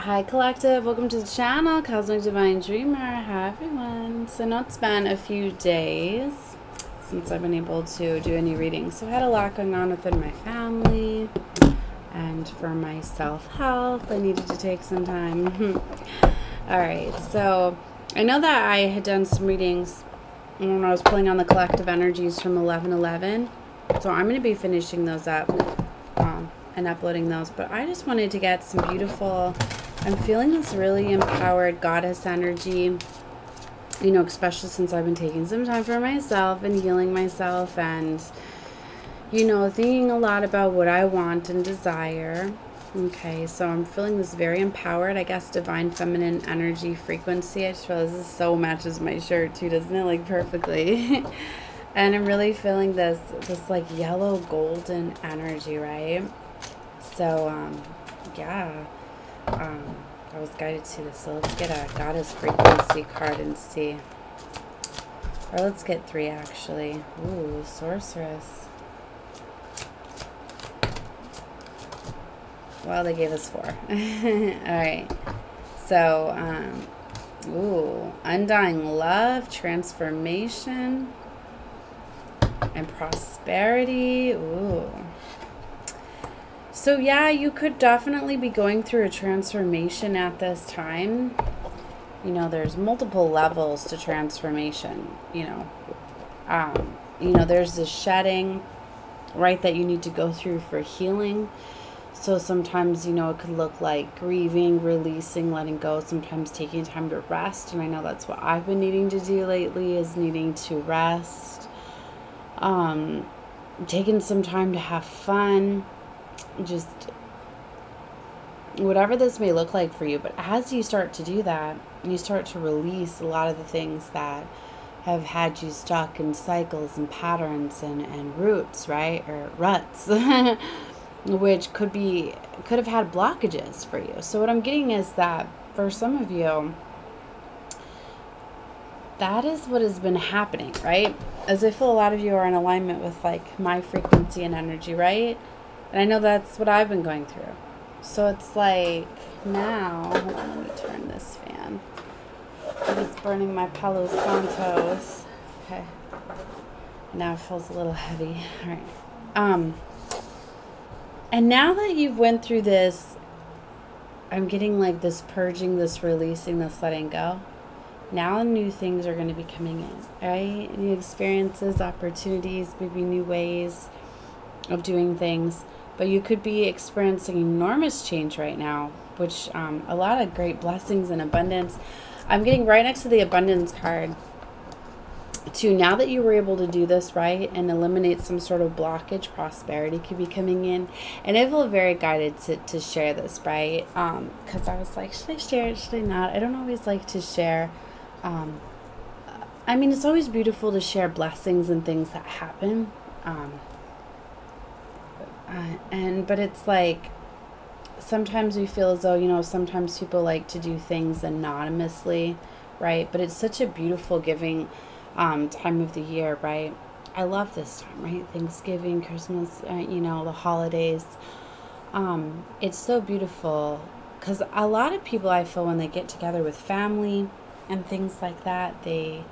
Hi Collective, welcome to the channel, Cosmic Divine Dreamer. Hi everyone. So I know it's been a few days since I've been able to do any readings. So I had a lot going on within my family, and for my self-help I needed to take some time. Alright, so I know that I had done some readings when I was pulling on the collective energies from 11/11. So I'm going to be finishing those up and uploading those, but I just wanted to get some beautiful, I'm feeling this really empowered goddess energy, you know, especially since I've been taking some time for myself and healing myself and, you know, thinking a lot about what I want and desire. Okay, so I'm feeling this very empowered, I guess, divine feminine energy frequency. I just realized this so matches my shirt too, doesn't it? Like perfectly. And I'm really feeling this like yellow golden energy, right? So, yeah, I was guided to this. So let's get a goddess frequency card and see. Or let's get 3 actually. Ooh, sorceress. Well, they gave us 4. Alright. So, ooh, undying love, transformation, and prosperity. Ooh. So yeah, you could definitely be going through a transformation at this time. You know, there's multiple levels to transformation, you know. There's this shedding, right, that you need to go through for healing. So sometimes, you know, it could look like grieving, releasing, letting go, sometimes taking time to rest. And I know that's what I've been needing to do lately, is needing to rest. Taking some time to have fun. Just whatever this may look like for you, but as you start to do that, you start to release a lot of the things that have had you stuck in cycles and patterns and roots, right, or ruts, which could have had blockages for you. So what I'm getting is that for some of you, that is what has been happening, right? As I feel a lot of you are in alignment with like my frequency and energy, right? And I know that's what I've been going through. So it's like now, hold on, let me turn this fan. It's burning my Palo Santos. Okay. Now it feels a little heavy. All right. And now that you've went through this, I'm getting like this purging, this releasing, this letting go. Now new things are going to be coming in, right? New experiences, opportunities, maybe new ways of doing things. But you could be experiencing enormous change right now, which a lot of great blessings and abundance. I'm getting right next to the abundance card too. Now that you were able to do this, right, and eliminate some sort of blockage, prosperity could be coming in. And I feel very guided to share this, right? Because I was like, should I share it? Should I not? I don't always like to share. I mean, it's always beautiful to share blessings and things that happen. But it's like, sometimes we feel as though, you know, sometimes people like to do things anonymously, right? But it's such a beautiful giving time of the year, right? I love this time, right? Thanksgiving, Christmas, you know, the holidays. It's so beautiful because a lot of people, I feel, when they get together with family and things like that, they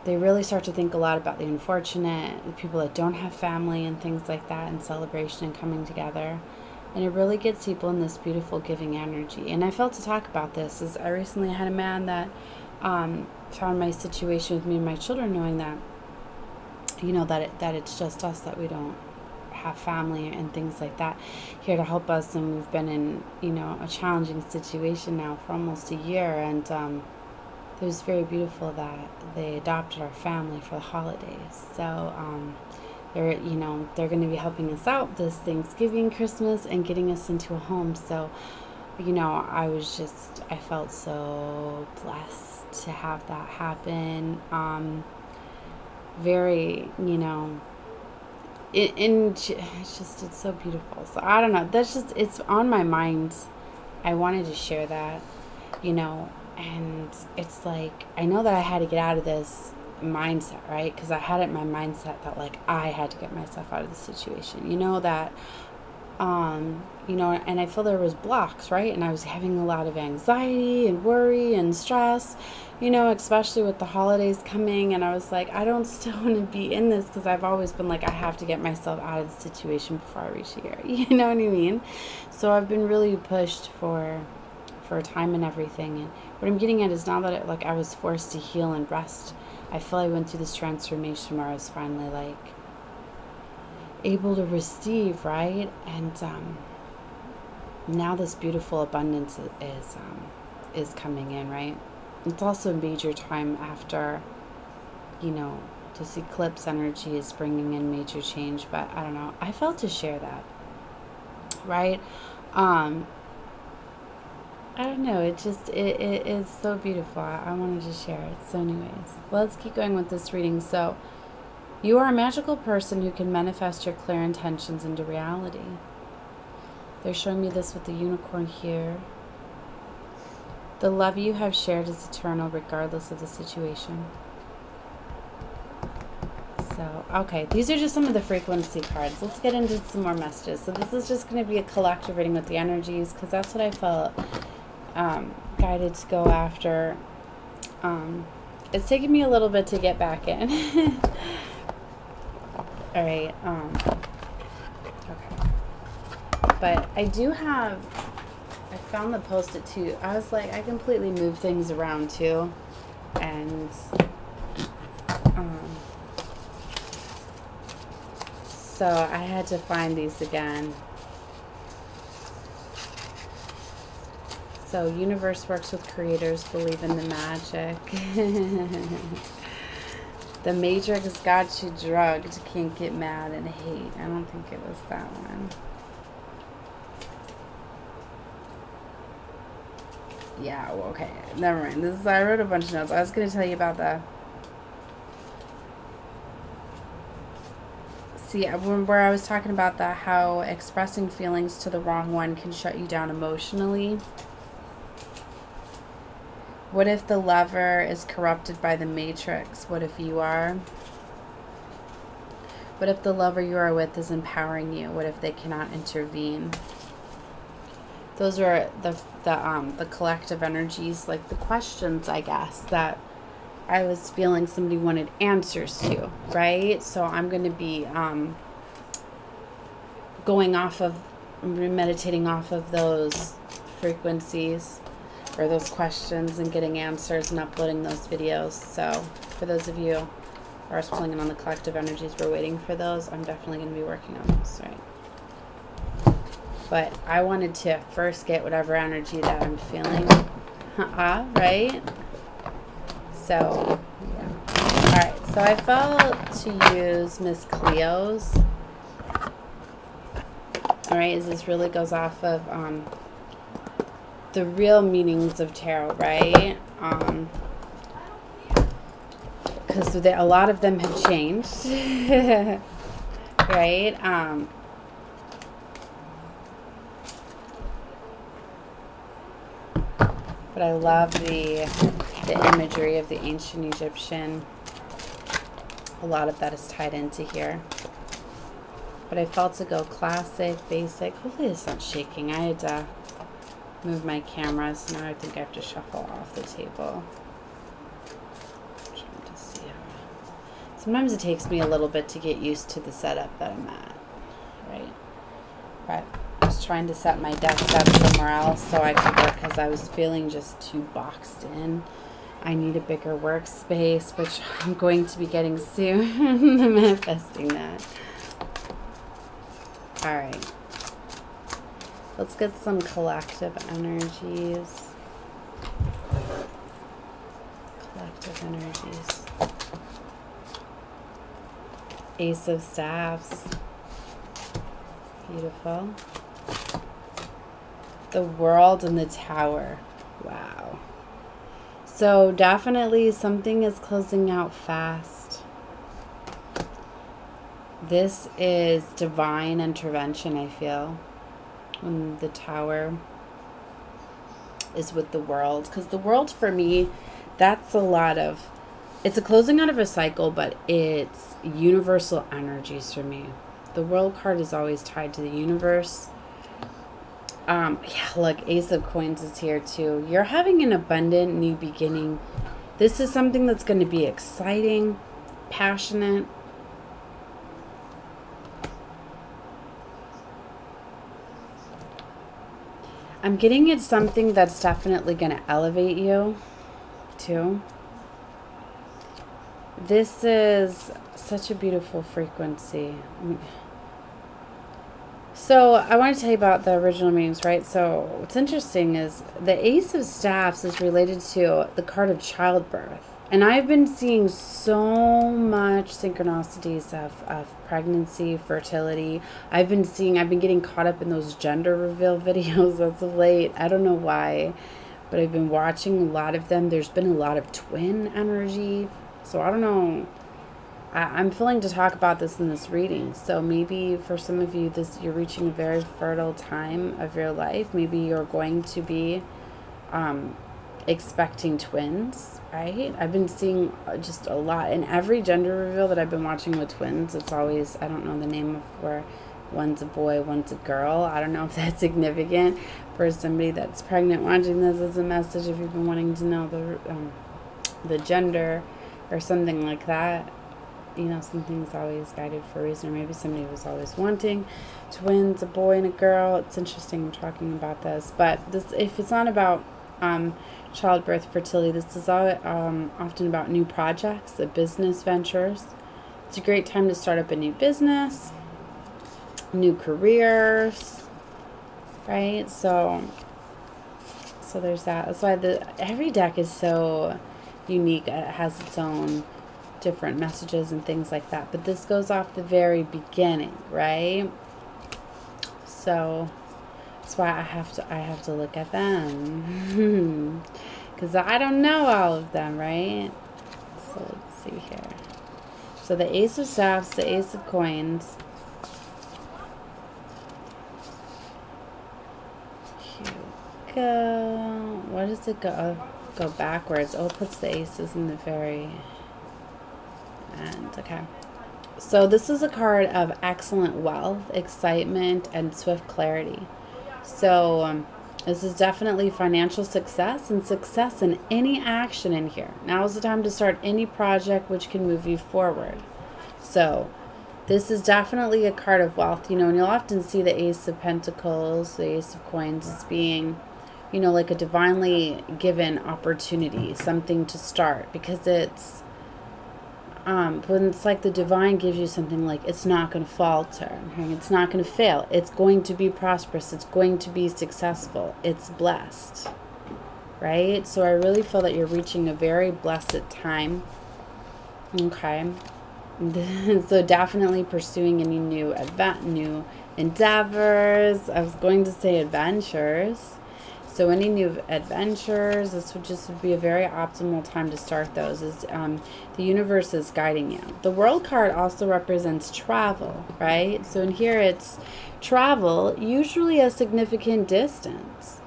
really start to think a lot about the unfortunate, the people that don't have family and things like that, and celebration and coming together. And it really gets people in this beautiful giving energy. And I felt to talk about this as I recently had a man that found my situation with me and my children, knowing that, you know, that it's just us, that we don't have family and things like that here to help us. And we've been in, you know, a challenging situation now for almost a year. And it was very beautiful that they adopted our family for the holidays. So they're going to be helping us out this Thanksgiving, Christmas, and getting us into a home. So, you know, I felt so blessed to have that happen. Very, you know, it's so beautiful. So I don't know, it's on my mind. I wanted to share that, you know. And it's like, I know that I had to get out of this mindset, right? Because I had it in my mindset that like I had to get myself out of the situation. You know, that You know, and I feel there was blocks, right? And I was having a lot of anxiety and worry and stress, you know, especially with the holidays coming. And I was like, I don't still want to be in this, because I've always been like, I have to get myself out of the situation before I reach here. You know what I mean? So I've been really pushed for time and everything. And what I'm getting at is now that like I was forced to heal and rest, I feel I went through this transformation where I was finally like able to receive, right? And now this beautiful abundance is coming in, right? It's also a major time after, you know, this eclipse energy is bringing in major change. But I don't know, I felt to share that, right? I don't know, it is so beautiful. I wanted to share it. So anyways, let's keep going with this reading. So you are a magical person who can manifest your clear intentions into reality. They're showing me this with the unicorn here. The love you have shared is eternal regardless of the situation. So, okay, these are just some of the frequency cards. Let's get into some more messages. So this is just going to be a collective reading with the energies, because that's what I felt guided to go after. It's taken me a little bit to get back in. All right. Okay. But I do have, I found the Post-it too. I was like, I completely move things around too. And so I had to find these again. So universe works with creators, believe in the magic. The Matrix got you drugged, can't get mad and hate. I don't think it was that one. Yeah, well, okay, never mind. This is, I wrote a bunch of notes. I was going to tell you about the, see, where I was talking about that, how expressing feelings to the wrong one can shut you down emotionally. What if the lover is corrupted by the Matrix? What if you are? What if the lover you are with is empowering you? What if they cannot intervene? Those are the collective energies, like the questions, I guess, that I was feeling somebody wanted answers to, right? So I'm going to be going off of, meditating off of those frequencies, or those questions, and getting answers and uploading those videos. So for those of you who are pulling in on the collective energies, we're waiting for those. I'm definitely going to be working on this, right? But I wanted to first get whatever energy that I'm feeling, right? So, yeah. All right, so I felt to use Miss Cleo's. All right, as this really goes off of the real meanings of tarot, right? Because a lot of them have changed, right? But I love the imagery of the ancient Egyptian. A lot of that is tied into here. But I felt to go classic, basic. Hopefully it's not shaking. I had to move my camera, so now I think I have to shuffle off the table. I'm trying to see how. Sometimes it takes me a little bit to get used to the setup that I'm at, right? But I was trying to set my desk up somewhere else so I could work, because I was feeling just too boxed in. I need a bigger workspace, which I'm going to be getting soon. I'm manifesting that. All right. Let's get some collective energies. Collective energies. Ace of Staffs. Beautiful. The World and the Tower. Wow. So definitely something is closing out fast. This is divine intervention, I feel. When the Tower is with the World, because the World for me, that's a lot of, it's a closing out of a cycle, but it's universal energies for me. The World card is always tied to the universe, Yeah, look, Ace of Coins is here too. You're having an abundant new beginning. This is something that's going to be exciting, passionate. I'm getting it's something that's definitely going to elevate you too. This is such a beautiful frequency. So I want to tell you about the original meanings, right? So what's interesting is the Ace of Staffs is related to the card of childbirth. And I've been seeing so much synchronicities of pregnancy, fertility. I've been getting caught up in those gender reveal videos as of late. I don't know why, but I've been watching a lot of them. There's been a lot of twin energy. So I don't know. I'm feeling to talk about this in this reading. So maybe for some of you, you're reaching a very fertile time of your life. Maybe you're going to be expecting twins, right? I've been seeing just a lot. In every gender reveal that I've been watching with twins, it's always, I don't know the name of where one's a boy, one's a girl. I don't know if that's significant for somebody that's pregnant watching this as a message if you've been wanting to know the gender or something like that. You know, something's always guided for a reason, or maybe somebody was always wanting twins, a boy and a girl. It's interesting I'm talking about this, but this, if it's not about childbirth, fertility, this is all, often about new projects, business ventures. It's a great time to start up a new business, new careers, right? So there's that. That's why every deck is so unique. It has its own different messages and things like that, but this goes off the very beginning, right? So that's why I have to look at them because I don't know all of them, right? So let's see here. So the Ace of Staffs, the Ace of Coins, here we go. What does it go backwards? Oh, it puts the aces in the very end. Okay, so this is a card of excellent wealth, excitement, and swift clarity. So this is definitely financial success and success in any action in here. Now is the time to start any project which can move you forward. So this is definitely a card of wealth, you know, and you'll often see the Ace of Pentacles, the Ace of Coins as being, you know, like a divinely given opportunity, something to start, because it's when it's like the divine gives you something, like it's not going to falter, it's not going to fail, it's going to be prosperous, it's going to be successful, it's blessed, right? So I really feel that you're reaching a very blessed time. Okay. So definitely pursuing any new endeavors. I was going to say adventures. So any new adventures, this would just be a very optimal time to start those. The universe is guiding you. The World card also represents travel, right? So in here it's travel, usually a significant distance.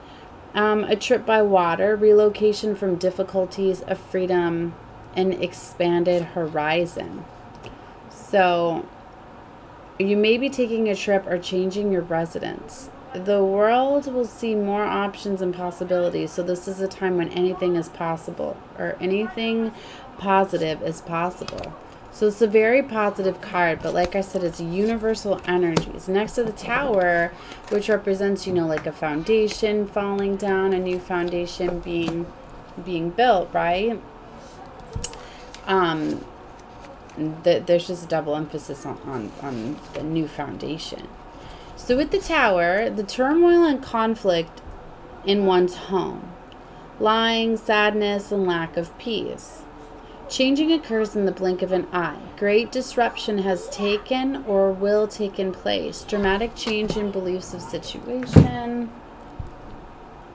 A trip by water, relocation from difficulties, of freedom, and expanded horizon. So you may be taking a trip or changing your residence. The world will see more options and possibilities. So this is a time when anything is possible, or anything positive is possible. So it's a very positive card, but like I said, it's universal energies. Next to the Tower, which represents, you know, like a foundation falling down, a new foundation being built, right? There's just a double emphasis on the new foundation. So with the Tower, the turmoil and conflict in one's home, lying, sadness, and lack of peace. Changing occurs in the blink of an eye. Great disruption has taken or will take place. Dramatic change in beliefs of situation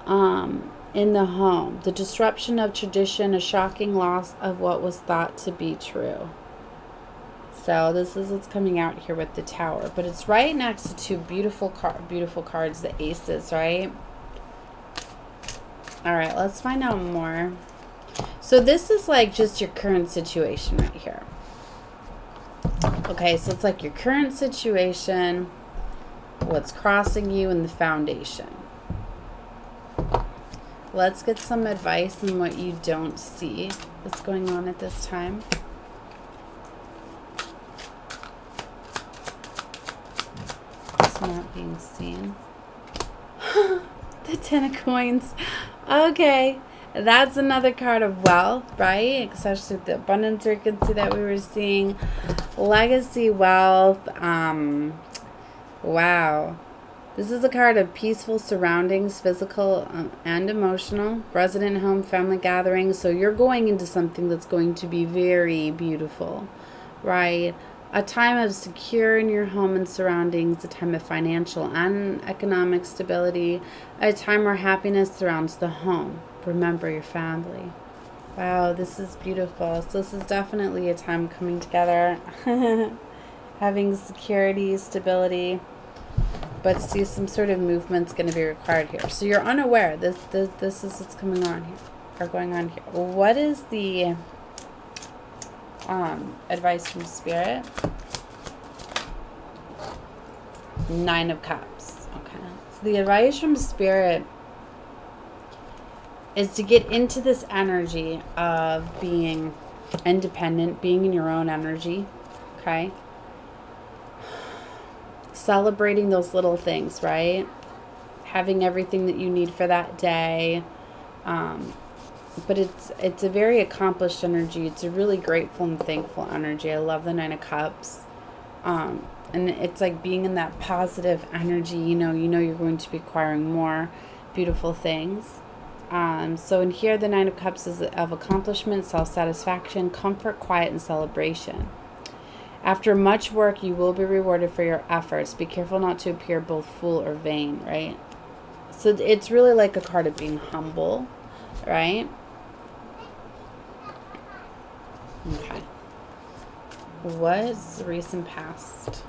in the home. The disruption of tradition, a shocking loss of what was thought to be true. So this is what's coming out here with the Tower. But it's right next to two beautiful cards, the Aces, right? All right, let's find out more. So this is like just your current situation right here. Okay, so it's like your current situation, what's crossing you, and the foundation. Let's get some advice on what you don't see that's going on at this time. It's not being seen. The 10 of coins. Okay. That's another card of wealth, right? Especially the abundance frequency that we were seeing. Legacy wealth. Wow. This is a card of peaceful surroundings, physical and emotional. Resident home, family gatherings. So you're going into something that's going to be very beautiful, right? A time of secure in your home and surroundings. A time of financial and economic stability. A time where happiness surrounds the home. Remember your family. Wow, this is beautiful. So this is definitely a time coming together. Having security, stability. But see, some sort of movement's going to be required here. So you're unaware. This is what's coming on here, or going on here. What is the advice from Spirit? 9 of Cups. Okay. So the advice from Spirit is to get into this energy of being independent, being in your own energy. Okay. Celebrating those little things, right? Having everything that you need for that day. But it's a very accomplished energy. It's a really grateful and thankful energy. I love the 9 of Cups. And it's like being in that positive energy. You know you're going to be acquiring more beautiful things. So in here, the 9 of Cups is of accomplishment, self-satisfaction, comfort, quiet, and celebration. After much work, you will be rewarded for your efforts. Be careful not to appear both fool or vain, right? So it's really like a card of being humble, right? Okay. What's the recent past?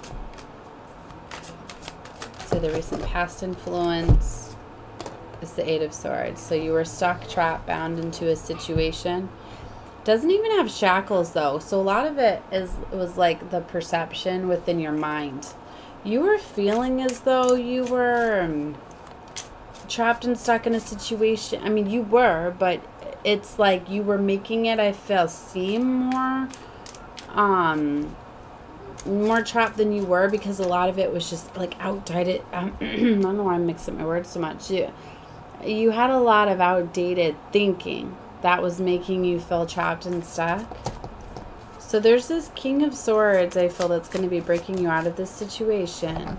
So the recent past influence is the 8 of Swords. So you were stuck, trapped, bound into a situation. Doesn't even have shackles though. So a lot of it was like the perception within your mind. You were feeling as though you were trapped and stuck in a situation. I mean, you were, but it's like you were making it, I feel, seem more trapped than you were, because a lot of it was just like outdated. I don't know why I'm mixing my words so much. You had a lot of outdated thinking that was making you feel trapped and stuck. So there's this King of Swords, I feel, that's going to be breaking you out of this situation.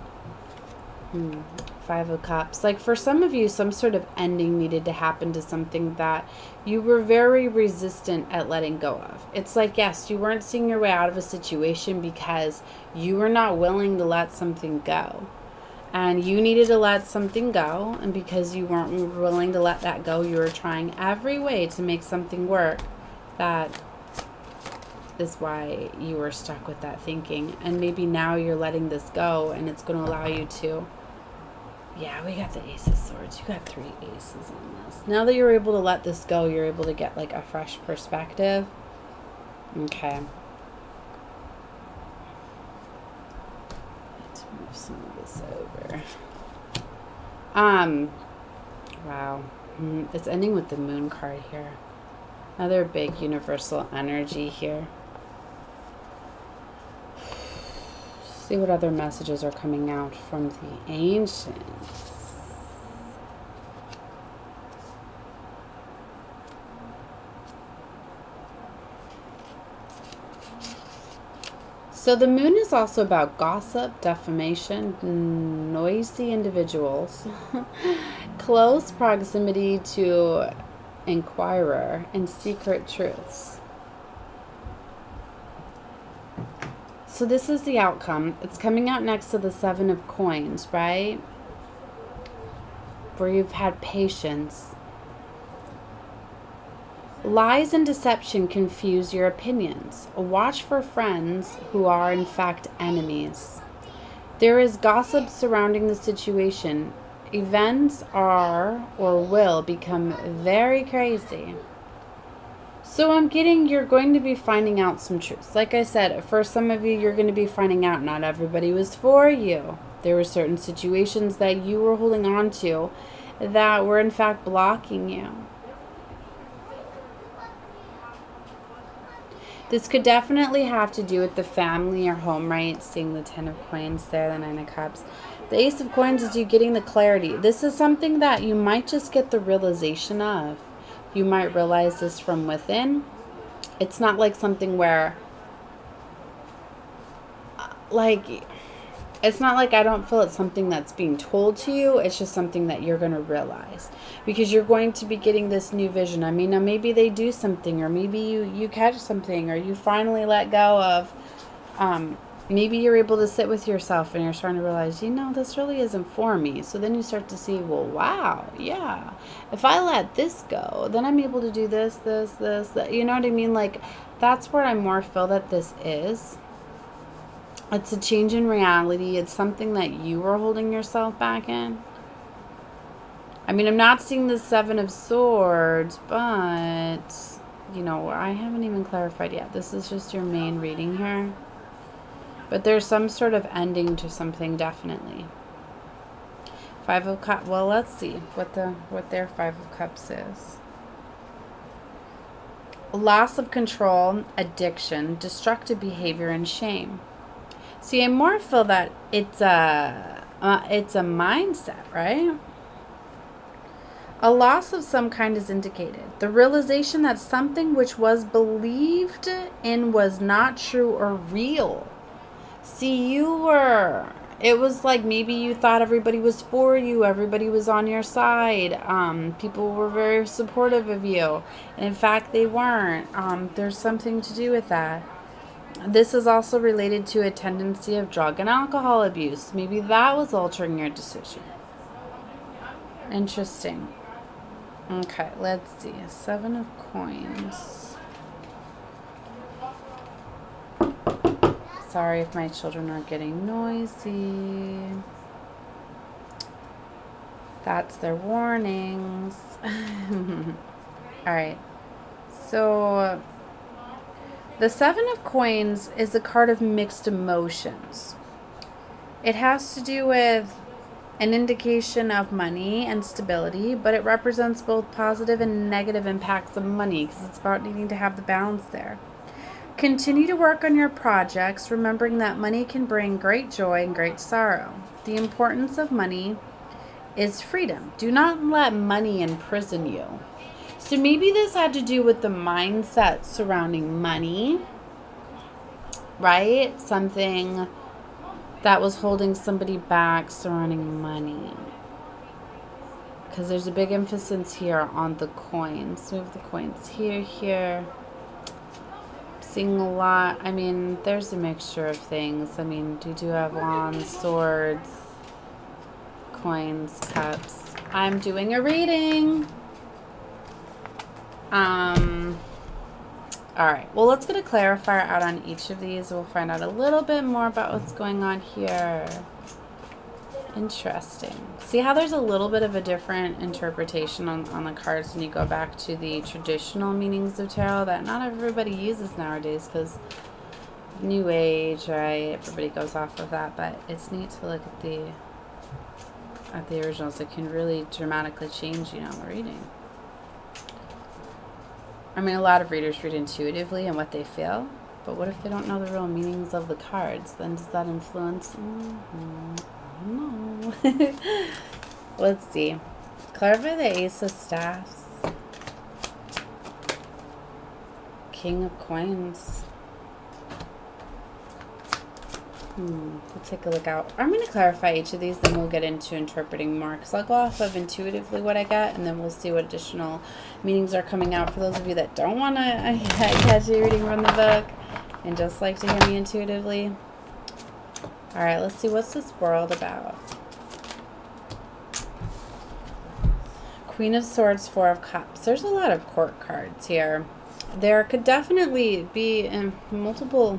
5 of Cups. Like for some of you, some sort of ending needed to happen to something that you were very resistant at letting go of. It's like, yes, you weren't seeing your way out of a situation because you were not willing to let something go. And you needed to let something go, and because you weren't willing to let that go, you were trying every way to make something work. That is why you were stuck with that thinking. And maybe now you're letting this go, and it's going to allow you to... Yeah, we got the Ace of Swords. You got 3 aces on this. Now that you're able to let this go, you're able to get like a fresh perspective. Okay. Let's move some of this over. Wow. It's ending with the Moon card here. Another big universal energy here. See what other messages are coming out from the ancients. So the Moon is also about gossip, defamation, noisy individuals, close proximity to inquirer, and secret truths. So this is the outcome. It's coming out next to the 7 of Coins, right? Where you've had patience. Lies and deception confuse your opinions. Watch for friends who are in fact enemies. There is gossip surrounding the situation. Events are or will become very crazy. So I'm getting you're going to be finding out some truths. Like I said, for some of you, you're going to be finding out not everybody was for you. There were certain situations that you were holding on to that were in fact blocking you. This could definitely have to do with the family or home, right? Seeing the 10 of coins there, the 9 of cups. The Ace of coins is you getting the clarity. This is something that you might just get the realization of. You might realize this from within. It's not like something where, like, it's not like I don't feel it's something that's being told to you. It's just something that you're going to realize. Because you're going to be getting this new vision. I mean, now maybe they do something. Or maybe you catch something. Or you finally let go of... maybe you're able to sit with yourself and you're starting to realize, you know, this really isn't for me. So then you start to see, well, wow, yeah. If I let this go, then I'm able to do this, that. You know what I mean? Like, that's where I more feel that this is. It's a change in reality. It's something that you were holding yourself back in. I mean, I'm not seeing the 7 of Swords, but, you know, I haven't even clarified yet. This is just your main reading here. But there's some sort of ending to something, definitely. 5 of Cups. Well, let's see what their 5 of Cups is. Loss of control, addiction, destructive behavior, and shame. See, I more feel that it's a mindset, right? A loss of some kind is indicated. The realization that something which was believed in was not true or real. See, it was like maybe you thought everybody was for you, everybody was on your side, people were very supportive of you, and in fact they weren't. There's something to do with that. This is also related to a tendency of drug and alcohol abuse. Maybe that was altering your decision. Interesting. Okay, let's see. 7 of coins. Sorry if my children are getting noisy. That's their warnings. All right. So the 7 of coins is a card of mixed emotions. It has to do with an indication of money and stability, but it represents both positive and negative impacts of money because it's about needing to have the balance there. Continue to work on your projects, remembering that money can bring great joy and great sorrow. The importance of money is freedom. Do not let money imprison you. So maybe this had to do with the mindset surrounding money, right? Something that was holding somebody back surrounding money. Because there's a big emphasis here on the coins. Move the coins here. Seeing a lot. I mean, there's a mixture of things. I mean, you do have wands, swords, coins, cups. I'm doing a reading. Alright, well, let's get a clarifier out on each of these. We'll find out a little bit more about what's going on here. Interesting. See how there's a little bit of a different interpretation on the cards when you go back to the traditional meanings of tarot that not everybody uses nowadays because New Age, right? Everybody goes off of that, but it's neat to look at the originals. It can really dramatically change, you know, the reading. I mean, a lot of readers read intuitively and what they feel, but what if they don't know the real meanings of the cards? Then does that influence? I don't know. Let's see. Clarify the Ace of Staffs. King of Coins. Let's take a look out. I'm going to clarify each of these, then we'll get into interpreting more. Because I'll go off of intuitively what I get, and then we'll see what additional meanings are coming out for those of you that don't want to catch a reading from the book and just like to hear me intuitively. Alright, let's see. What's this world about? Queen of Swords, 4 of Cups. There's a lot of court cards here. There could definitely be multiple...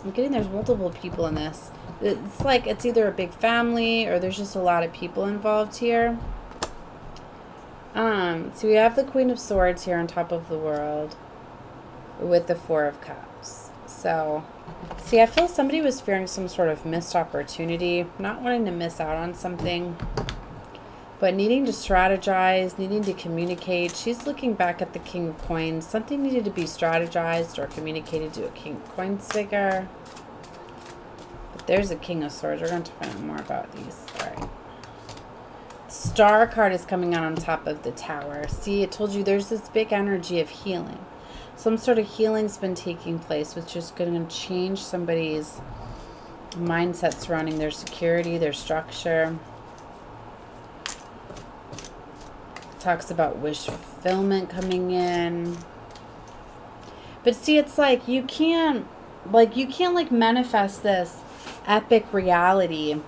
I'm getting there's multiple people in this. It's like it's either a big family or there's just a lot of people involved here. So we have the Queen of Swords here on top of the world with the 4 of Cups. So, see, I feel somebody was fearing some sort of missed opportunity, not wanting to miss out on something. but needing to strategize, needing to communicate. She's looking back at the King of Coins. Something needed to be strategized or communicated to a King of Coins figure. But there's a King of Swords. We're going to find out more about these. All right. Star card is coming out on top of the Tower. See, it told you there's this big energy of healing. Some sort of healing's been taking place, which is going to change somebody's mindset surrounding their security, their structure. Talks about wish fulfillment coming in. But see, it's like you can't manifest this epic reality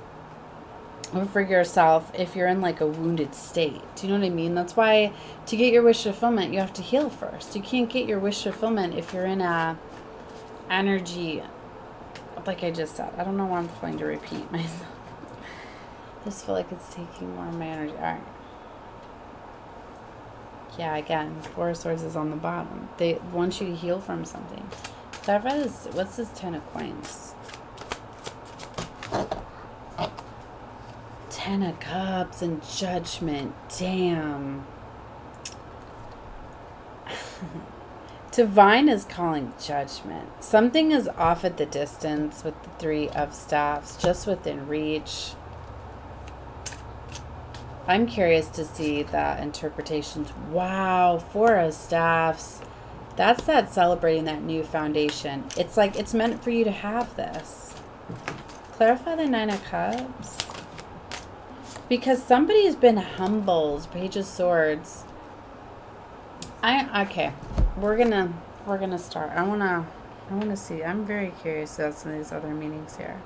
for yourself if you're in like a wounded state. Do you know what I mean? That's why to get your wish fulfillment, you have to heal first. You can't get your wish fulfillment if you're in a energy, like I just said. I don't know why I'm going to repeat myself. I just feel like it's taking more of my energy. All right. Yeah, again, Four of Swords is on the bottom. They want you to heal from something. Clarify this. What's this 10 of Coins? 10 of Cups and Judgment. Damn. Divine is calling judgment. Something is off at the distance with the Three of Staffs, just within reach. I'm curious to see the interpretations. Wow, Four of Staffs. That's that celebrating that new foundation. It's like it's meant for you to have this. Clarify the Nine of Cups. Because somebody's been humbled. Page of Swords. Okay. We're gonna start. I wanna see. I'm very curious about some of these other meanings here.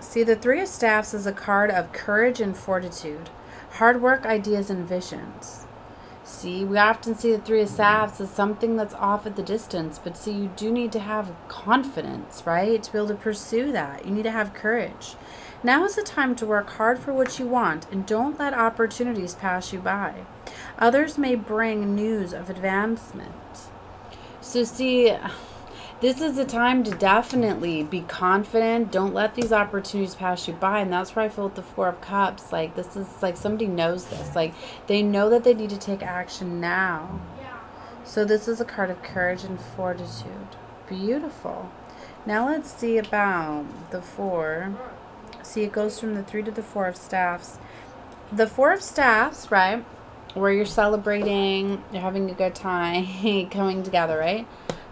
See, the Three of Staffs is a card of courage and fortitude, hard work, ideas, and visions. See, we often see the Three of Staffs as something that's off at the distance, but see, you do need to have confidence, right? To be able to pursue that. You need to have courage. Now is the time to work hard for what you want, and don't let opportunities pass you by. Others may bring news of advancement. So see, this is the time to definitely be confident. Don't let these opportunities pass you by. And that's where I feel with the Four of Cups. Like, this is like somebody knows this. Like, they know that they need to take action now. So this is a card of courage and fortitude. Beautiful. Now let's see about the Four. See, it goes from the Three to the Four of Staffs. The Four of Staffs, right, where you're celebrating, you're having a good time, coming together, right?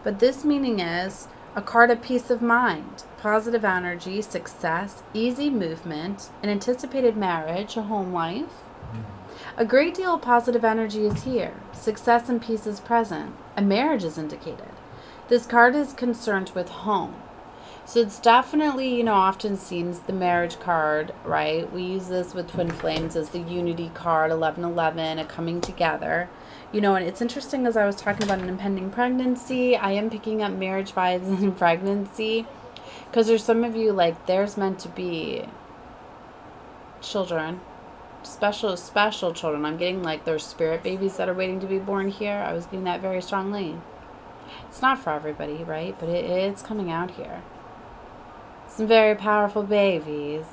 But this meaning is a card of peace of mind, positive energy, success, easy movement, an anticipated marriage, a home life. A great deal of positive energy is here. Success and peace is present. A marriage is indicated. This card is concerned with home. So it's definitely, you know, often seen as the marriage card, right? We use this with twin flames as the unity card, 1111, a coming together. You know, and it's interesting, as I was talking about an impending pregnancy, I am picking up marriage vibes in pregnancy. Because there's some of you, like, there's meant to be children. Special children. I'm getting, like, there's spirit babies that are waiting to be born here. I was getting that very strongly. It's not for everybody, right? But it's coming out here. Some very powerful babies.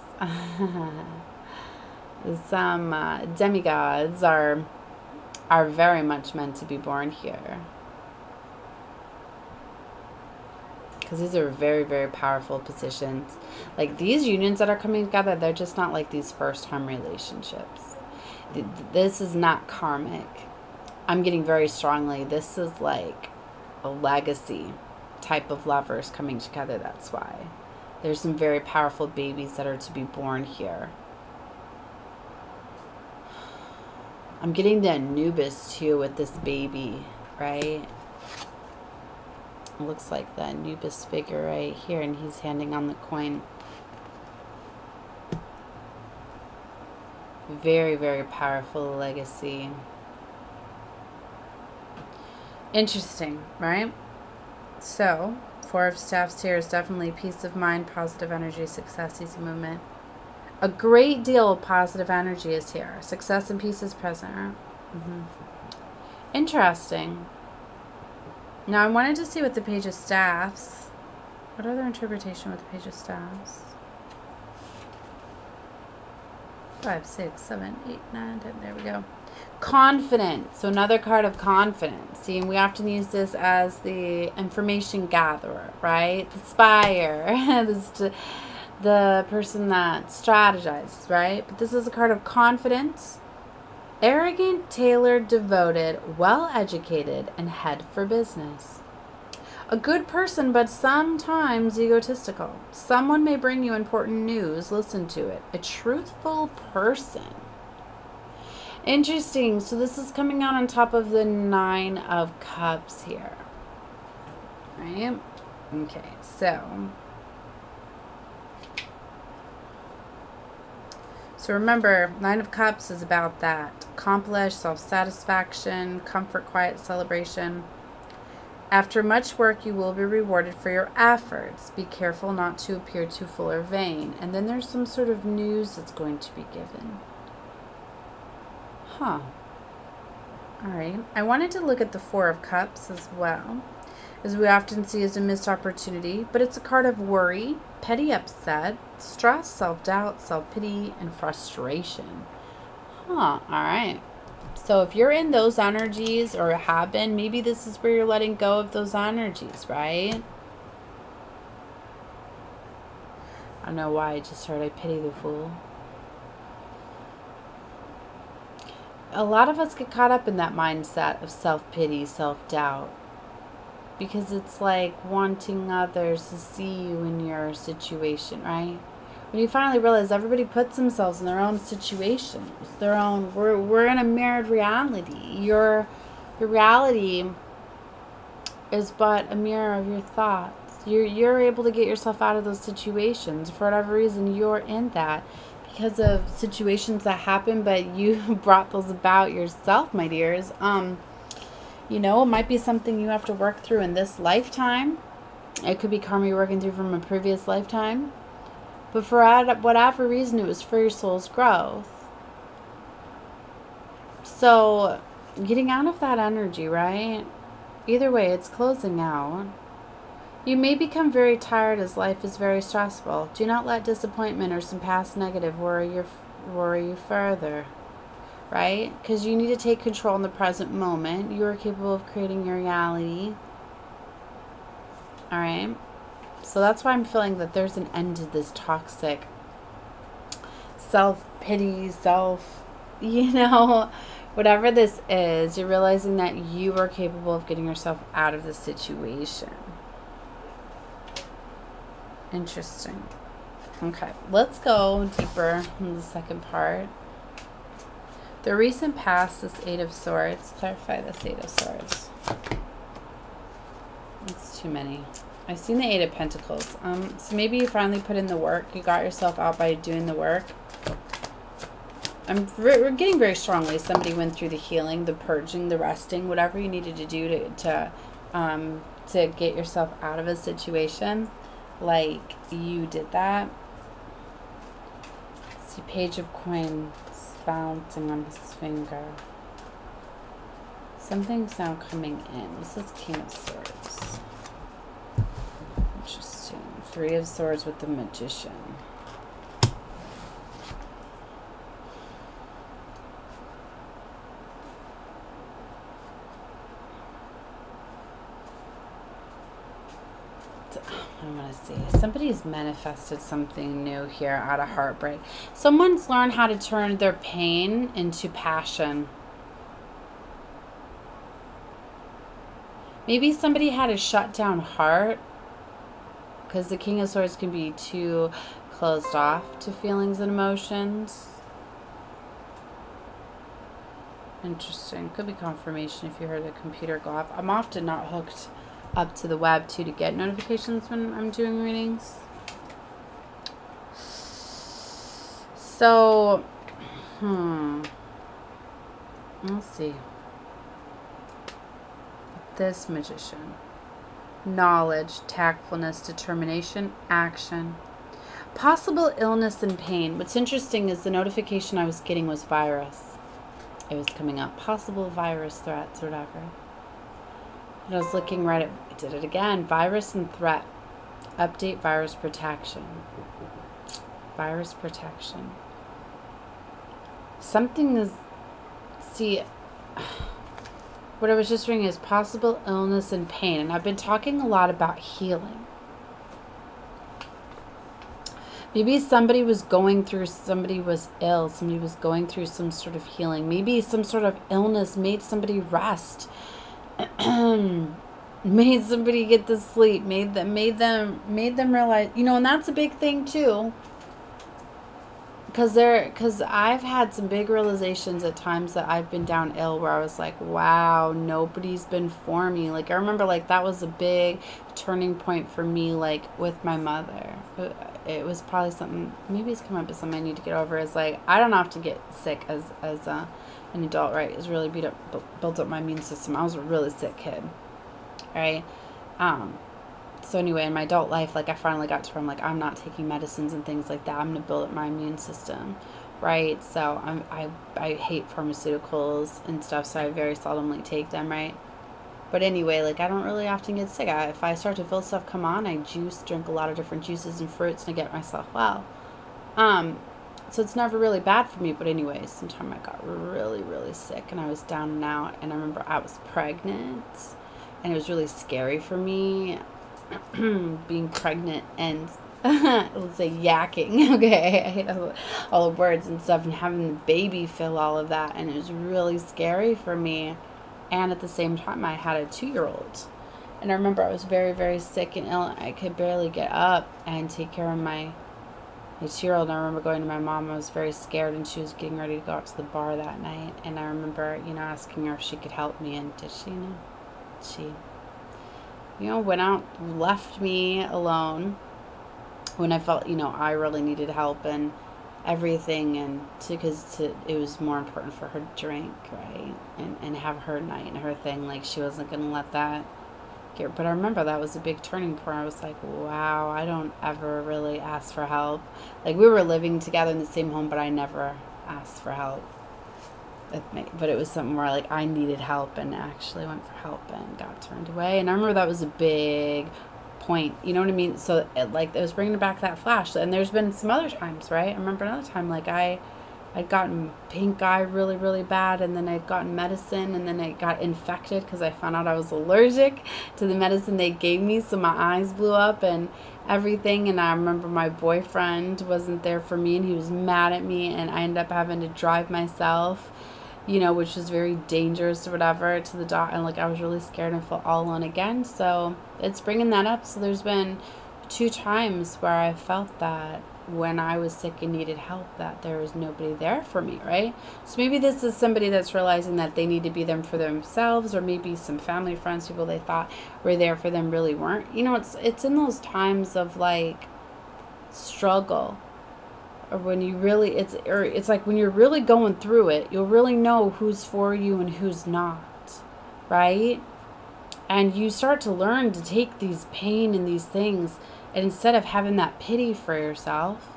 Some demigods are very much meant to be born here. Because these are very, very powerful positions. Like, these unions that are coming together, they're just not like these first-time relationships. This is not karmic. I'm getting very strongly, this is like a legacy type of lovers coming together, that's why. There's some very powerful babies that are to be born here. I'm getting the Anubis too with this baby, right? It looks like the Anubis figure right here, and he's handing on the coin. Very, very powerful legacy. Interesting, right? So, Four of Staffs here is definitely peace of mind, positive energy, success, easy movement. A great deal of positive energy is here. Success and peace is present. Interesting. Now, I wanted to see what the Page of Staffs. What other interpretation with the Page of Staffs? 5, 6, 7, 8, 9, 10. There we go. Confident. So another card of confidence. See, and we often use this as the information gatherer, right? The spire. The person that strategizes, right? But this is a card of confidence. Arrogant, tailored, devoted, well-educated, and head for business. A good person, but sometimes egotistical. Someone may bring you important news. Listen to it. A truthful person. Interesting. So this is coming out on top of the 9 of Cups here. Right? Okay, so remember, 9 of Cups is about that. Accomplish, self-satisfaction, comfort, quiet, celebration. After much work, you will be rewarded for your efforts. Be careful not to appear too full or vain. And then there's some sort of news that's going to be given. Huh. All right. I wanted to look at the 4 of Cups as well, as we often see as a missed opportunity, but it's a card of worry, petty upset, stress, self-doubt, self-pity, and frustration. Huh. All right. So if you're in those energies or have been, maybe this is where you're letting go of those energies, right? I don't know why I just heard I pity the fool. A lot of us get caught up in that mindset of self-pity, self-doubt, because it's like wanting others to see you in your situation, right? When you finally realize everybody puts themselves in their own situations, their own, we're in a mirrored reality. Your reality is but a mirror of your thoughts. You're able to get yourself out of those situations. For whatever reason, you're in that because of situations that happen, but you brought those about yourself, my dears. You know, it might be something you have to work through in this lifetime. It could be karma you're working through from a previous lifetime. But for whatever reason, it was for your soul's growth. So, getting out of that energy, right? Either way, it's closing out. You may become very tired as life is very stressful. Do not let disappointment or some past negative worry you further, right? Because you need to take control in the present moment. You are capable of creating your reality. All right? So that's why I'm feeling that there's an end to this toxic self-pity, whatever this is, you're realizing that you are capable of getting yourself out of the situation. Interesting. Okay, let's go deeper in the second part. The recent past, this 8 of Swords. Clarify this 8 of Swords. It's too many. I've seen the 8 of Pentacles. So maybe you finally put in the work. You got yourself out by doing the work. We're getting very strongly. Somebody went through the healing, the purging, the resting, whatever you needed to do to get yourself out of a situation. Like you did that. See, Page of Coins bouncing on his finger. Something's now coming in. This is King of Swords. Interesting. 3 of Swords with the Magician. I want to see. Somebody's manifested something new here out of heartbreak. Someone's learned how to turn their pain into passion. Maybe somebody had a shut down heart, because the King of Swords can be too closed off to feelings and emotions. Interesting. Could be confirmation if you heard the computer go off. I'm often not hooked up to the web too to get notifications when I'm doing readings. So, let's see. This Magician. Knowledge, tactfulness, determination, action. Possible illness and pain. What's interesting is the notification I was getting was virus. It was coming up. Possible virus threats or whatever. And I was looking right at, I did it again. Virus and threat. Update virus protection. Virus protection. something is, see, what I was just reading is possible illness and pain. And I've been talking a lot about healing. Maybe somebody was going through, somebody was ill, somebody was going through some sort of healing. Maybe some sort of illness made somebody rest. Made somebody get to sleep, made them realize, you know, and that's a big thing too. Because I've had some big realizations at times that I've been down ill where I was like, wow, nobody's been for me. Like, I remember, like, that was a big turning point for me, like, with my mother. It was probably something, maybe it's come up as something I need to get over. Is like, I don't have to get sick as an adult, right? It's really built up my immune system. I was a really sick kid, right? So anyway, in my adult life, like, I finally got to where I'm like, I'm not taking medicines and things like that. I'm going to build up my immune system, right? So I hate pharmaceuticals and stuff, so I very seldomly take them, right? But anyway, like, I don't really often get sick. If I start to feel stuff come on, I drink a lot of different juices and fruits, and I get myself well. So it's never really bad for me. But anyway, sometime I got really, really sick, and I was down and out. And I remember I was pregnant, and it was really scary for me. Being pregnant and let's say yakking, okay, I hate all the words and stuff, and having the baby feel all of that, and it was really scary for me. And at the same time, I had a 2-year-old, and I remember I was very, very sick and ill. I could barely get up and take care of my 2-year-old. And I remember going to my mom. I was very scared, and she was getting ready to go out to the bar that night, and I remember, you know, asking her if she could help me, and did she? No, she, you know, went out, left me alone when I felt, you know, I really needed help and everything, and because it was more important for her to drink, right, and have her night and her thing. Like, she wasn't going to let that get, but I remember that was a big turning point. I was like, wow, I don't ever really ask for help. Like, we were living together in the same home, but I never asked for help. But it was something where, like, I needed help and actually went for help and got turned away. And I remember that was a big point, you know what I mean? So it was bringing back that flash. And there's been some other times, right? I remember another time, like, I'd gotten pink eye really, really bad, and then I'd gotten medicine, and then it got infected because I found out I was allergic to the medicine they gave me, so my eyes blew up and everything. And I remember my boyfriend wasn't there for me, and he was mad at me, and I ended up having to drive myself, you know, which was very dangerous or whatever, to the doctor. And, like, I was really scared and felt all alone again. So it's bringing that up. So there's been 2 times where I felt that when I was sick and needed help, that there was nobody there for me, right? So maybe this is somebody that's realizing that they need to be there for themselves, or maybe some family, friends, people they thought were there for them really weren't. You know, it's in those times of, like, struggle, or when you really, it's like when you're really going through it, you'll really know who's for you and who's not, right? And you start to learn to take these pain and these things, and instead of having that pity for yourself,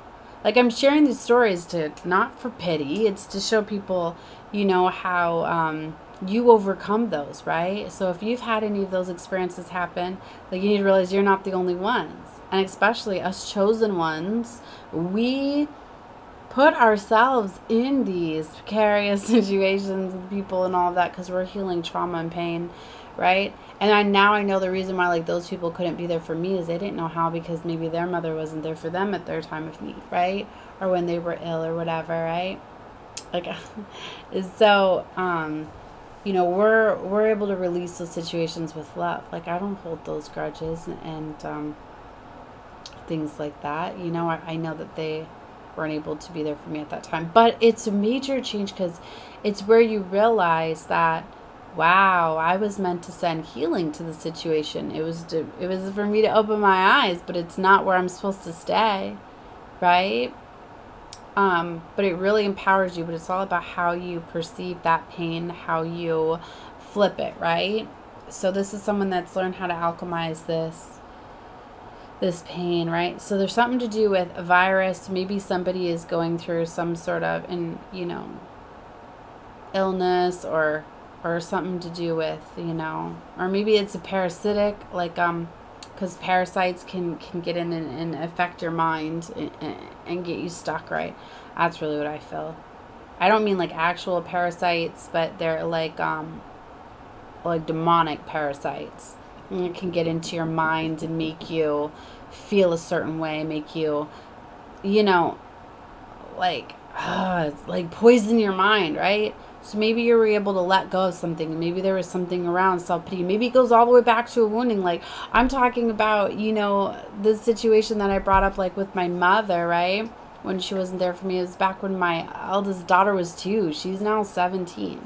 like, I'm sharing these stories to, not for pity, it's to show people, you know, how you overcome those, right? So if you've had any of those experiences happen, like, you need to realize you're not the only ones. And especially us chosen ones, we put ourselves in these precarious situations with people and all of that because we're healing trauma and pain, right? And now I know the reason why, like, those people couldn't be there for me is they didn't know how, because maybe their mother wasn't there for them at their time of need, right? Or when they were ill or whatever, right? Like, so, you know, we're able to release those situations with love. Like, I don't hold those grudges and things like that. You know, I know that they weren't able to be there for me at that time. But it's a major change, because it's where you realize that, wow, I was meant to send healing to the situation. It was for me to open my eyes, but it's not where I'm supposed to stay, right? But it really empowers you, but it's all about how you perceive that pain, how you flip it, right? So this is someone that's learned how to alchemize this pain, right? So there's something to do with a virus. Maybe somebody is going through some sort of, you know, illness, or something to do with, you know, or maybe it's a parasitic, like, because parasites can get in and affect your mind and get you stuck, right? That's really what I feel. I don't mean like actual parasites, but they're like demonic parasites. And it can get into your mind and make you feel a certain way, make you, you know, like poison your mind, right? So maybe you were able to let go of something. Maybe there was something around self-pity. Maybe it goes all the way back to a wounding. Like I'm talking about, you know, the situation that I brought up, like with my mother, right? When she wasn't there for me. It was back when my eldest daughter was 2. She's now 17,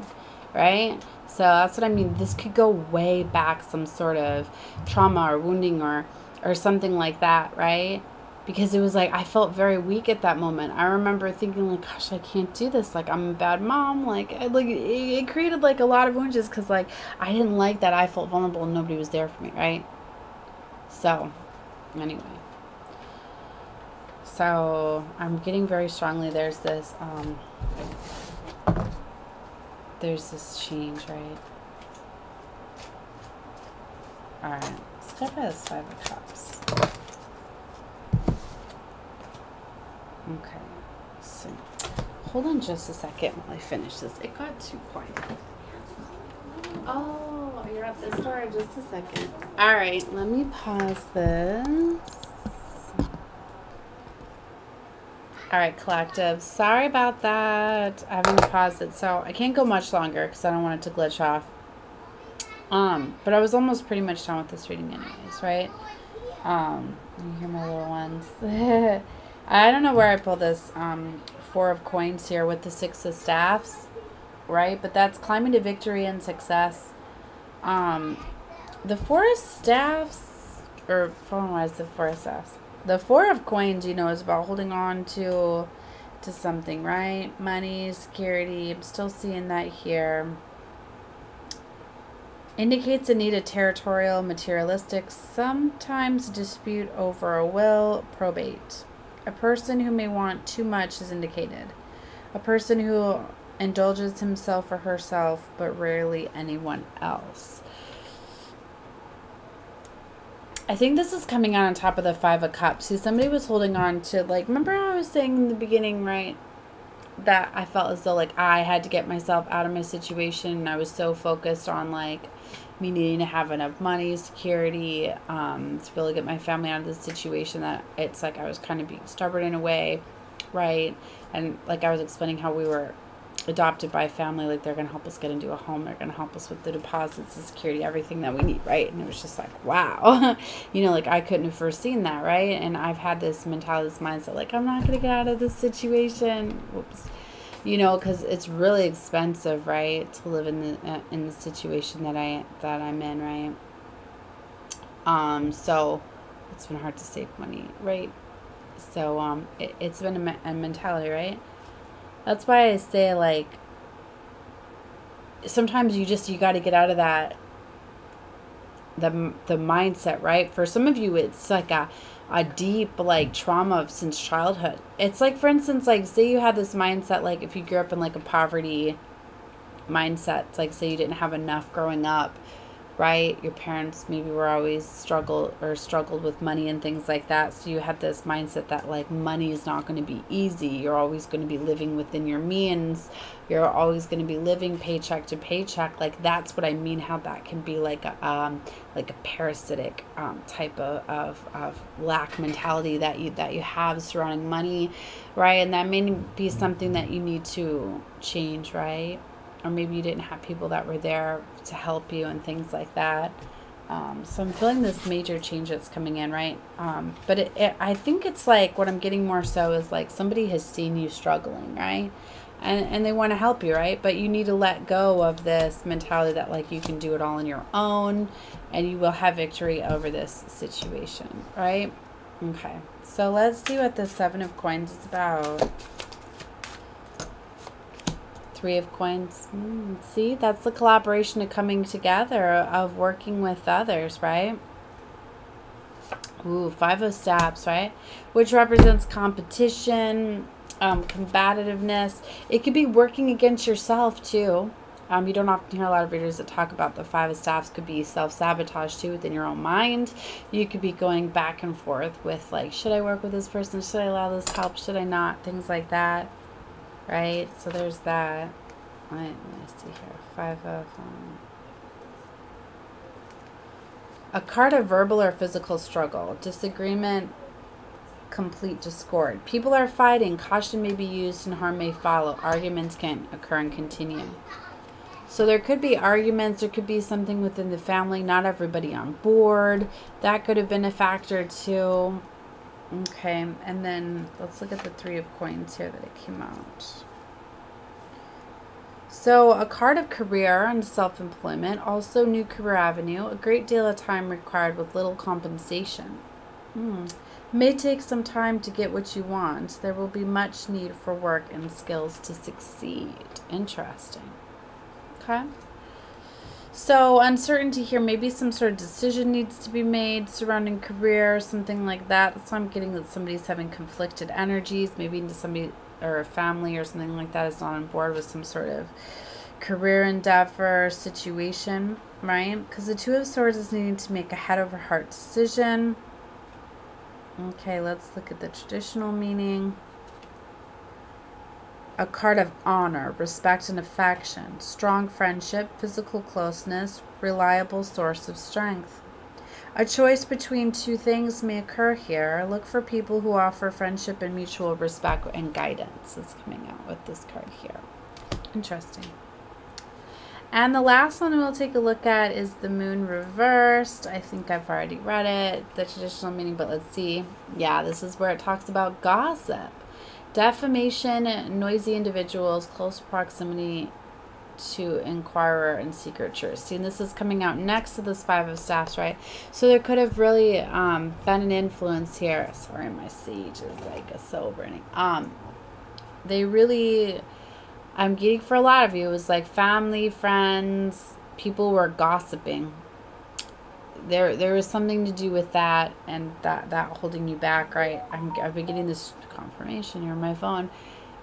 right? So that's what I mean. This could go way back, some sort of trauma or wounding or something like that, right? Because it was like I felt very weak at that moment. I remember thinking like, gosh, I can't do this. Like I'm a bad mom. Like it created like a lot of wounds just because like I didn't like that I felt vulnerable and nobody was there for me, right? So anyway, so I'm getting very strongly. There's this change, right? All right, let's go by this 5 of Cups. Okay, so hold on just a second while I finish this. It got too quiet. Oh, you're at this door. Just a second. All right, let me pause this. All right, collective. Sorry about that. I haven't paused it, so I can't go much longer because I don't want it to glitch off. But I was almost pretty much done with this reading anyways, right? You hear my little ones. I don't know where I pulled this 4 of Coins here with the 6 of Staffs, right? But that's climbing to victory and success. The 4 of Staffs, or why is the 4 of Staffs? The 4 of Coins, you know, is about holding on to something, right? Money, security. I'm still seeing that here. Indicates a need of territorial, materialistic, sometimes dispute over a will, probate. A person who may want too much is indicated. A person who indulges himself or herself, but rarely anyone else. I think this is coming out on top of the 5 of Cups. See, somebody was holding on to, like, remember how I was saying in the beginning, right? That I felt as though, like, I had to get myself out of my situation. And I was so focused on, like, me needing to have enough money, security, to be able to get my family out of this situation that it's like I was kind of being stubborn in a way, right? And like I was explaining how we were adopted by a family, like they're going to help us get into a home, they're going to help us with the deposits, the security, everything that we need, right? And it was just like, wow. You know, like I couldn't have foreseen that, right? And I've had this mentality, this mindset, like I'm not going to get out of this situation. Whoops. You know, because it's really expensive, right, to live in the situation that I'm in, right? So it's been hard to save money, right? So it's been a mentality, right? That's why I say, like, sometimes you got to get out of that the mindset, right? For some of you, it's like a deep, like, trauma since childhood. It's like, for instance, like, say you had this mindset, like, if you grew up in, like, a poverty mindset, it's like, say you didn't have enough growing up, right? Your parents maybe were always struggled with money and things like that. So you had this mindset that, like, money is not going to be easy. You're always going to be living within your means. You're always going to be living paycheck to paycheck. Like, that's what I mean, how that can be like a parasitic type of lack mentality that you have surrounding money, right? And that may be something that you need to change, right? Or maybe you didn't have people that were there to help you and things like that. So I'm feeling this major change that's coming in, right? But I think it's like what I'm getting more so is like somebody has seen you struggling, right? And they want to help you, right? But you need to let go of this mentality that, like, you can do it all on your own and you will have victory over this situation, right? Okay, so let's see what the 7 of Coins is about. 3 of Coins. See, that's the collaboration of coming together, of working with others, right? Ooh, 5 of Staffs, right? Which represents competition, combativeness. It could be working against yourself too. You don't often hear a lot of readers that talk about the 5 of Staffs. Could be self-sabotage too within your own mind. You could be going back and forth with, like, should I work with this person? Should I allow this help? Should I not? Things like that. right? So there's that. Let me see here. 5 of... a card of verbal or physical struggle. Disagreement, complete discord. People are fighting. Caution may be used and harm may follow. Arguments can occur and continue. So there could be arguments. There could be something within the family. Not everybody on board. That could have been a factor too. Okay, and then let's look at the 3 of coins here that it came out. So a card of career and self-employment, also new career avenue, a great deal of time required with little compensation. May take some time to get what you want. There will be much need for work and skills to succeed. Interesting. Okay. So uncertainty here, maybe some sort of decision needs to be made surrounding career, something like that. That's why I'm getting that somebody's having conflicted energies, maybe somebody or a family or something like that is not on board with some sort of career endeavor situation, right? Because the 2 of Swords is needing to make a head over heart decision. Okay, let's look at the traditional meaning. A card of honor, respect and affection, strong friendship, physical closeness, reliable source of strength. A choice between 2 things may occur here. Look for people who offer friendship and mutual respect and guidance is coming out with this card here. Interesting. And the last one we'll take a look at is the moon reversed. I think I've already read it, the traditional meaning, but let's see. Yeah, this is where it talks about gossip. Defamation, noisy individuals, close proximity to inquirer and secretures. See, and this is coming out next to this 5 of Staffs, right? So there could have really been an influence here. Sorry, my sage is like so burning. They really, I'm getting for a lot of you, it was like family, friends, people were gossiping. There was something to do with that, and that holding you back, right? I've been getting this confirmation here on my phone.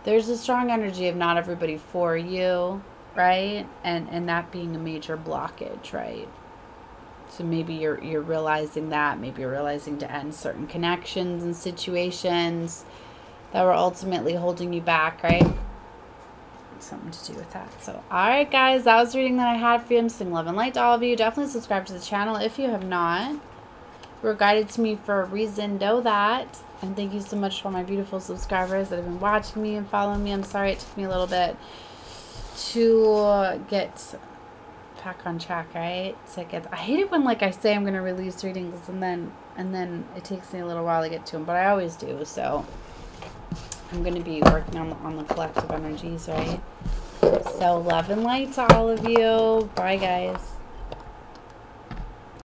There's a strong energy of not everybody for you, right? And that being a major blockage, right? So maybe you're realizing that. Maybe you're realizing to end certain connections and situations that were ultimately holding you back, right? Something to do with that. So, all right, guys, that was the reading that I had for you. I'm sending love and light to all of you. Definitely subscribe to the channel if you have not. You were guided to me for a reason. Know that. And thank you so much for all my beautiful subscribers that have been watching me and following me. I'm sorry it took me a little bit to get back on track, right? I hate it when, like, I say I'm going to release readings and then it takes me a little while to get to them, but I always do. So I'm going to be working on the collective energies, right? So love and light to all of you. Bye, guys.